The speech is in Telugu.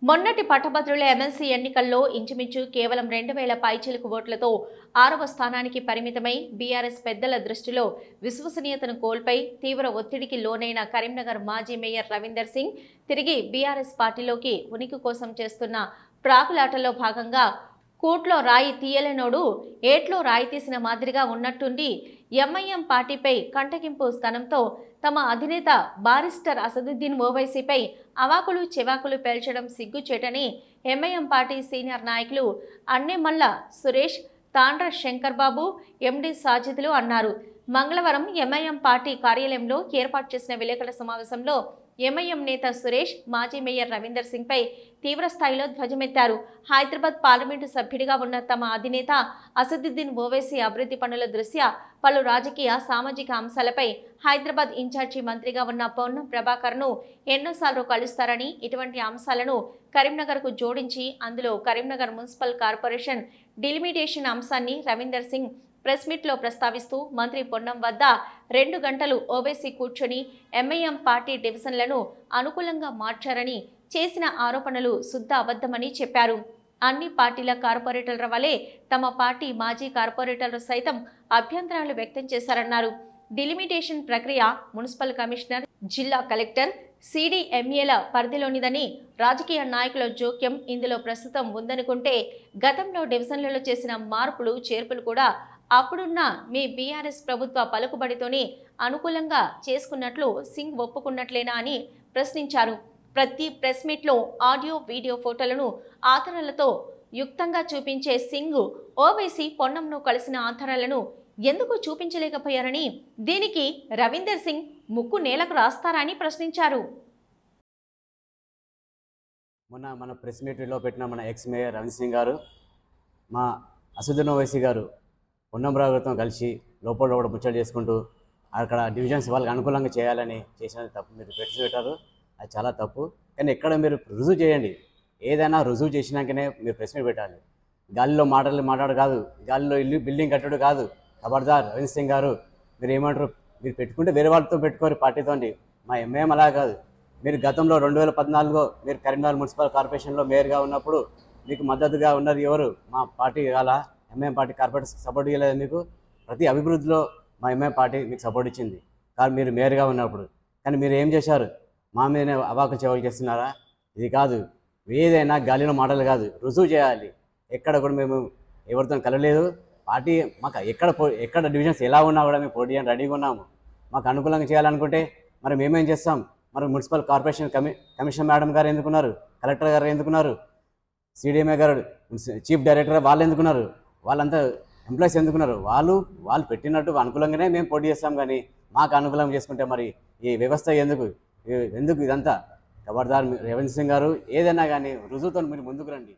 మొన్నటి పట్టభద్రుల ఎమ్మెల్సీ ఎన్నికల్లో ఇంచుమించు కేవలం 2000 పైచిలుకు ఓట్లతో 6వ స్థానానికి పరిమితమై బీఆర్ఎస్ పెద్దల దృష్టిలో విశ్వసనీయతను కోల్పోయి తీవ్ర ఒత్తిడికి లోనైన కరీంనగర్ మాజీ మేయర్ రవీందర్ సింగ్ తిరిగి బీఆర్ఎస్ పార్టీలోకి ఉనికి కోసం చేస్తున్న ప్రాకులాటలో భాగంగా కూట్లో రాయి తీయలేనోడు ఏట్లో రాయి తీసిన మాదిరిగా ఉన్నట్టుండి ఎంఐఎం పార్టీపై కంటగింపు స్థానంతో తమ అధినేత బారిస్టర్ అసదుద్దీన్ ఓవైసీపై అవాకులు చెవాకులు పేల్చడం సిగ్గుచేటని ఎంఐఎం పార్టీ సీనియర్ నాయకులు అన్నెమల్ల సురేష్, తాండ్ర శంకర్ బాబు, ఎండి సాజిద్లు అన్నారు. మంగళవారం ఎంఐఎం పార్టీ కార్యాలయంలో ఏర్పాటు చేసిన విలేకరుల సమావేశంలో ఎంఐఎం నేత సురేష్ మాజీ మేయర్ రవీందర్ సింగ్ పై తీవ్రస్థాయిలో ధ్వజమెత్తారు. హైదరాబాద్ పార్లమెంటు సభ్యుడిగా ఉన్న తమ అధినేత అసదుద్దీన్ ఓవైసీ అభివృద్ధి పనుల దృష్ట్యా పలు రాజకీయ సామాజిక అంశాలపై హైదరాబాద్ ఇన్ఛార్జి మంత్రిగా ఉన్న పొన్నం ప్రభాకర్ను ఎన్నోసార్లు కలుస్తారని, ఇటువంటి అంశాలను కరీంనగర్కు జోడించి అందులో కరీంనగర్ మున్సిపల్ కార్పొరేషన్ డిలిమిటేషన్ అంశాన్ని రవీందర్ సింగ్ ప్రెస్ మీట్లో ప్రస్తావిస్తూ మంత్రి పొన్నం వద్ద 2 గంటలు ఓవైసీ కూర్చొని ఎంఐఎం పార్టీ డివిజన్లను అనుకూలంగా మార్చారని, చేసిన ఆరోపణలు శుద్ధ అబద్ధమని చెప్పారు. అన్ని పార్టీల కార్పొరేటర్ల వలె తమ పార్టీ మాజీ కార్పొరేటర్లు సైతం అభ్యంతరాలు వ్యక్తం చేశారన్నారు. డిలిమిటేషన్ ప్రక్రియ మున్సిపల్ కమిషనర్, జిల్లా కలెక్టర్, సిడిఎంఏల పరిధిలోనిదని, రాజకీయ నాయకుల జోక్యం ఇందులో ప్రస్తుతం ఉందనుకుంటే గతంలో డివిజన్లలో చేసిన మార్పులు చేర్పులు కూడా అప్పుడున్న మీ బీఆర్ఎస్ ప్రభుత్వ పలుకుబడితోనే అనుకూలంగా చేసుకున్నట్లు సింగ్ ఒప్పుకున్నట్లేనా అని ప్రశ్నించారు. ప్రతి ప్రెస్ మీట్లో ఆడియో, వీడియో ఫోటోలను ఆధారాలతో యుక్తంగా చూపించే సింగ్ ఓవైసీ పొన్నంను కలిసిన ఆధారాలను ఎందుకు చూపించలేకపోయారని, దీనికి రవీందర్ సింగ్ ముక్కు నేలకు రాస్తారని ప్రశ్నించారు. మన ప్రెస్ మీట్లో పెట్టిన మన ఎక్స్ మేయర్ రవీందర్ సింగ్ గారు మా అసదుద్దీన్ ఓవైసీ గారు పొన్నంరావు గారితో కలిసి లోపల ముచ్చట్లు చేసుకుంటూ అక్కడ డివిజన్స్ వాళ్ళకి అనుకూలంగా చేయాలని చేసినది తప్పు. మీరు పెట్టారు, అది చాలా తప్పు. కానీ ఎక్కడ మీరు రుజువు చేయండి. ఏదైనా రుజువు చేసినాకనే మీరు ప్రెస్ మీట్ పెట్టాలి. గాలిలో మాట్లాడు కాదు, గాలిలో ఇల్లు బిల్డింగ్ కట్టడు కాదు. ఖబర్దార్ రవీందర్ సింగ్ గారు, మీరు ఏమంటారు, మీరు పెట్టుకుంటే వేరే వాళ్ళతో పెట్టుకోరు పార్టీతోండి. మా ఎంఐఎం అలా కాదు. మీరు గతంలో 2014లో మీరు కరీంనగర్ మున్సిపల్ కార్పొరేషన్లో మేయర్గా ఉన్నప్పుడు మీకు మద్దతుగా ఉన్నది ఎవరు? మా పార్టీ కాల ఎంఐఎం పార్టీ కార్పొరేట్ సపోర్ట్ ఇవ్వలేదు మీకు. ప్రతి అభివృద్ధిలో మా ఎంఐఎం పార్టీ మీకు సపోర్ట్ ఇచ్చింది కానీ మీరు మేయర్గా ఉన్నప్పుడు. కానీ మీరు ఏం చేశారు? మా మీదనే అవాకులు చెవాకులు చేస్తున్నారా? ఇది కాదు. ఏదైనా గాలిలో మాటలు కాదు, రుజువు చేయాలి. ఎక్కడ కూడా మేము ఎవరితో కలలేదు. పార్టీ మాకు ఎక్కడ డివిజన్స్ ఎలా ఉన్నా కూడా మేము పోటీ చేయడానికి రెడీగా ఉన్నాము. మాకు అనుకూలంగా చేయాలనుకుంటే మరి మేమేం చేస్తాం? మరి మున్సిపల్ కార్పొరేషన్ కమిషనర్ మేడం గారు ఎందుకున్నారు? కలెక్టర్ గారు ఎందుకున్నారు? సిడిఎంఏ గారు, చీఫ్ డైరెక్టర్ వాళ్ళు ఎందుకున్నారు? వాళ్ళంతా ఎంప్లాయీస్ ఎందుకున్నారు? వాళ్ళు పెట్టినట్టు అనుకూలంగానే మేము పోటీ చేస్తాం. కానీ మాకు అనుకూలంగా చేసుకుంటే మరి ఈ వ్యవస్థ ఎందుకు ఇదంతా? ఖబర్దార్ రవీందర్ సింగ్ గారు, ఏదైనా కానీ రుజువుతో మీరు ముందుకు రండి.